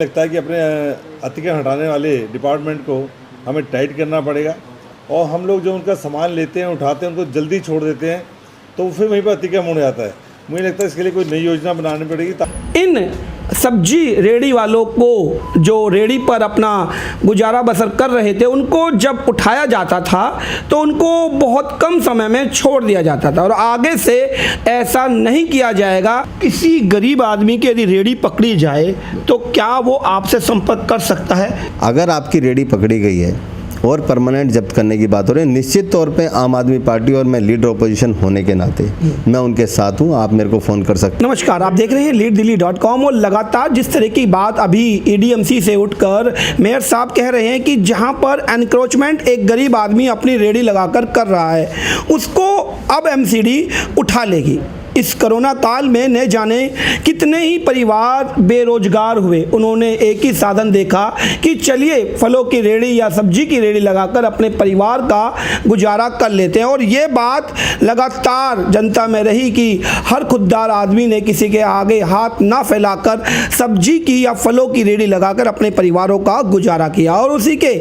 लगता है कि अपने अतिक्रमण हटाने वाले डिपार्टमेंट को हमें टाइट करना पड़ेगा और हम लोग जो उनका सामान लेते हैं उठाते हैं उनको जल्दी छोड़ देते हैं तो फिर वहीं पर अतिक्रमण हो जाता है। मुझे लगता है इसके लिए कोई नई योजना बनानी पड़ेगी। इन सब्जी रेडी वालों को जो रेडी पर अपना गुजारा बसर कर रहे थे उनको जब उठाया जाता था तो उनको बहुत कम समय में छोड़ दिया जाता था और आगे से ऐसा नहीं किया जाएगा। किसी गरीब आदमी की यदि रेडी पकड़ी जाए तो क्या वो आपसे संपर्क कर सकता है? अगर आपकी रेडी पकड़ी गई है और परमानेंट जब्त करने की बात हो रही है, निश्चित तौर पे आम आदमी पार्टी और मैं लीडर ओपोजिशन होने के नाते मैं उनके साथ हूं। आप मेरे को फ़ोन कर सकते हैं। नमस्कार, आप देख रहे हैं leaddelhi.com और लगातार जिस तरह की बात अभी एडीएमसी से उठकर मेयर साहब कह रहे हैं कि जहां पर एनक्रोचमेंट एक गरीब आदमी अपनी रेडी लगाकर कर रहा है उसको अब एमसीडी उठा लेगी। इस कोरोना काल में न जाने कितने ही परिवार बेरोजगार हुए। उन्होंने एक ही साधन देखा कि चलिए फलों की रेड़ी या सब्जी की रेड़ी लगाकर अपने परिवार का गुजारा कर लेते हैं और ये बात लगातार जनता में रही कि हर खुददार आदमी ने किसी के आगे हाथ ना फैलाकर सब्जी की या फलों की रेड़ी लगाकर अपने परिवारों का गुजारा किया और उसी के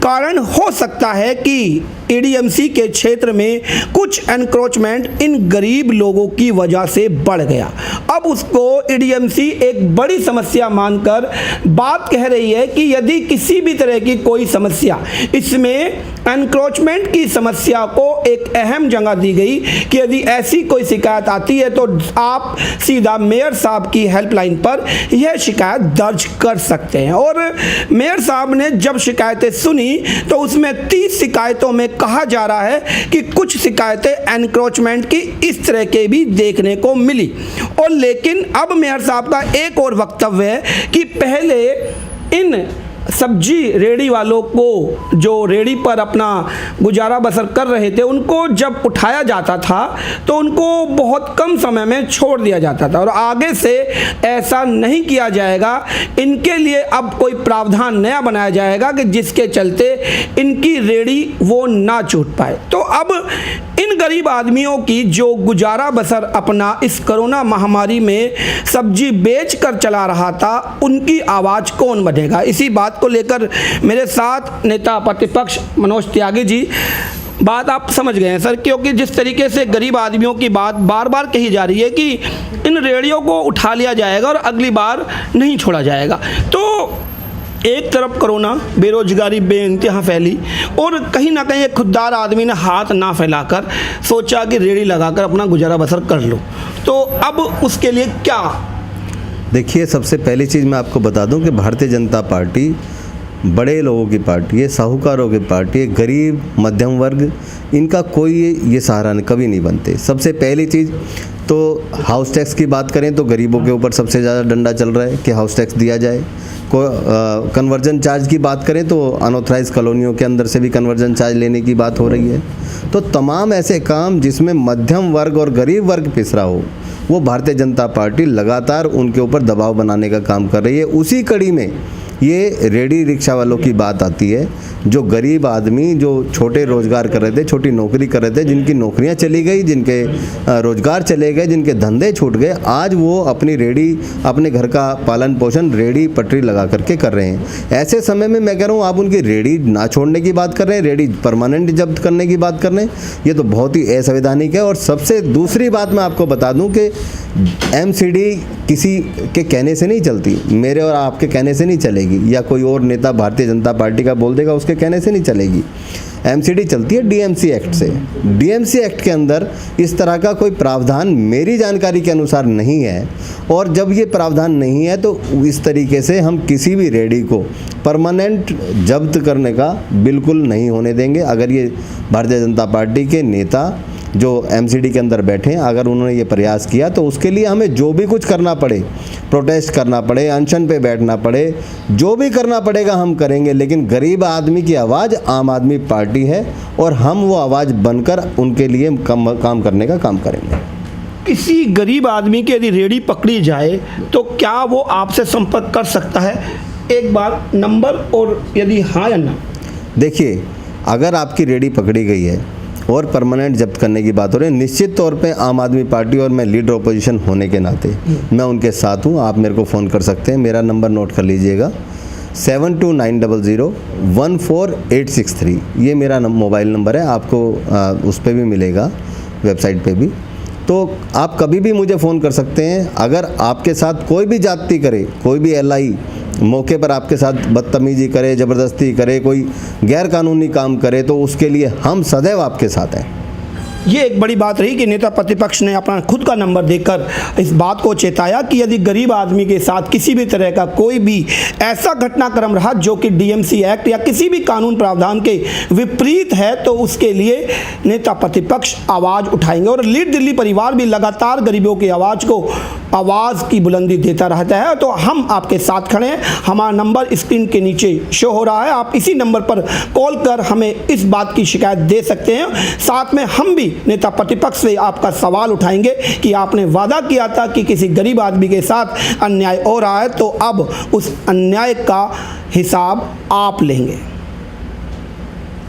कारण हो सकता है कि एडीएमसी के क्षेत्र में कुछ एनक्रोचमेंट इन गरीब लोगों की वजह से बढ़ गया। अब उसको एडीएमसी एक बड़ी समस्या मानकर बात कह रही है कि यदि किसी भी तरह की कोई समस्या, इसमें एनक्रोचमेंट की समस्या को एक अहम जगह दी गई कि यदि ऐसी कोई शिकायत आती है तो आप सीधा मेयर साहब की हेल्पलाइन पर यह शिकायत दर्ज कर सकते हैं। और मेयर साहब ने जब शिकायतें सुनी तो उसमें 30 शिकायतों में कहा जा रहा है कि कुछ शिकायतें एनक्रोचमेंट की इस तरह के भी देखने को मिली। और लेकिन अब मेयर साहब का एक और वक्तव्य है कि पहले इन सब्जी रेडी वालों को जो रेडी पर अपना गुजारा बसर कर रहे थे उनको जब उठाया जाता था तो उनको बहुत कम समय में छोड़ दिया जाता था और आगे से ऐसा नहीं किया जाएगा। इनके लिए अब कोई प्रावधान नया बनाया जाएगा कि जिसके चलते इनकी रेडी वो ना छूट पाए। तो अब इन गरीब आदमियों की जो गुजारा बसर अपना इस कोरोना महामारी में सब्जी बेच कर चला रहा था उनकी आवाज़ कौन बनेगा? इसी बात को लेकर मेरे साथ नेता प्रतिपक्ष मनोज त्यागी जी। बात आप समझ गए हैं सर, क्योंकि जिस तरीके से गरीब आदमियों की बात बार बार कही जा रही है कि इन रेडियो को उठा लिया जाएगा और अगली बार नहीं छोड़ा जाएगा। तो एक तरफ कोरोना, बेरोजगारी बेइंतहा फैली और कहीं ना कहीं एक खुददार आदमी ने हाथ ना फैलाकर सोचा कि रेडी लगाकर अपना गुजारा बसर कर लो। तो अब उसके लिए क्या? देखिए, सबसे पहली चीज़ मैं आपको बता दूं कि भारतीय जनता पार्टी बड़े लोगों की पार्टी है, साहूकारों की पार्टी है। गरीब मध्यम वर्ग इनका कोई ये सहारा कभी नहीं बनते। सबसे पहली चीज़ तो हाउस टैक्स की बात करें तो गरीबों के ऊपर सबसे ज़्यादा डंडा चल रहा है कि हाउस टैक्स दिया जाए। कन्वर्जन चार्ज की बात करें तो अनऑथराइज कॉलोनियों के अंदर से भी कन्वर्जन चार्ज लेने की बात हो रही है। तो तमाम ऐसे काम जिसमें मध्यम वर्ग और गरीब वर्ग पिसरा हो वो भारतीय जनता पार्टी लगातार उनके ऊपर दबाव बनाने का काम कर रही है। उसी कड़ी में ये रेडी रिक्शा वालों की बात आती है, जो गरीब आदमी जो छोटे रोज़गार कर रहे थे, छोटी नौकरी कर रहे थे, जिनकी नौकरियां चली गई, जिनके रोज़गार चले गए, जिनके धंधे छूट गए, आज वो अपनी रेडी, अपने घर का पालन पोषण रेडी पटरी लगा करके कर रहे हैं। ऐसे समय में मैं कह रहा हूँ आप उनकी रेडी ना छोड़ने की बात कर रहे हैं, रेडी परमानेंट जब्त करने की बात कर रहे हैं, ये तो बहुत ही असंवैधानिक है। और सबसे दूसरी बात मैं आपको बता दूँ कि एमसीडी किसी के कहने से नहीं चलती, मेरे और आपके कहने से नहीं चलेगी या कोई और नेता भारतीय जनता पार्टी का बोल देगा उसके कहने से नहीं चलेगी। एमसीडी चलती है डीएमसी एक्ट से। डीएमसी एक्ट के अंदर इस तरह का कोई प्रावधान मेरी जानकारी के अनुसार नहीं है और जब ये प्रावधान नहीं है तो इस तरीके से हम किसी भी रेडी को परमानेंट जब्त करने का बिल्कुल नहीं होने देंगे। अगर ये भारतीय जनता पार्टी के नेता जो एमसीडी के अंदर बैठे हैं अगर उन्होंने ये प्रयास किया तो उसके लिए हमें जो भी कुछ करना पड़े, प्रोटेस्ट करना पड़े, अनशन पे बैठना पड़े, जो भी करना पड़ेगा हम करेंगे। लेकिन गरीब आदमी की आवाज़ आम आदमी पार्टी है और हम वो आवाज़ बनकर उनके लिए काम करने का काम करेंगे। किसी गरीब आदमी की यदि रेडी पकड़ी जाए तो क्या वो आपसे संपर्क कर सकता है? एक बार नंबर और यदि हाँ या ना। देखिए, अगर आपकी रेडी पकड़ी गई है और परमानेंट जब्त करने की बात हो रही है। निश्चित तौर पे आम आदमी पार्टी और मैं लीडर ऑपोजिशन होने के नाते मैं उनके साथ हूँ। आप मेरे को फ़ोन कर सकते हैं, मेरा नंबर नोट कर लीजिएगा 7290014863। ये मेरा मोबाइल नंबर है, आपको उस पर भी मिलेगा, वेबसाइट पे भी। तो आप कभी भी मुझे फ़ोन कर सकते हैं। अगर आपके साथ कोई भी जाति करे, कोई भी एलआई मौके पर आपके साथ बदतमीजी करे, ज़बरदस्ती करे, कोई गैर कानूनी काम करे, तो उसके लिए हम सदैव आपके साथ हैं। ये एक बड़ी बात रही कि नेता प्रतिपक्ष ने अपना खुद का नंबर देकर इस बात को चेताया कि यदि गरीब आदमी के साथ किसी भी तरह का कोई भी ऐसा घटनाक्रम रहा जो कि डीएमसी एक्ट या किसी भी कानून प्रावधान के विपरीत है, तो उसके लिए नेता प्रतिपक्ष आवाज़ उठाएंगे। और लीड दिल्ली परिवार भी लगातार गरीबों की आवाज़ की बुलंदी देता रहता है। तो हम आपके साथ खड़े हैं, हमारा नंबर स्क्रीन के नीचे शो हो रहा है, आप इसी नंबर पर कॉल कर हमें इस बात की शिकायत दे सकते हैं। साथ में हम भी नेता प्रतिपक्ष से आपका सवाल उठाएंगे कि आपने वादा किया था कि किसी गरीब आदमी के साथ अन्याय हो रहा है, तो अब उस अन्याय का हिसाब आप लेंगे।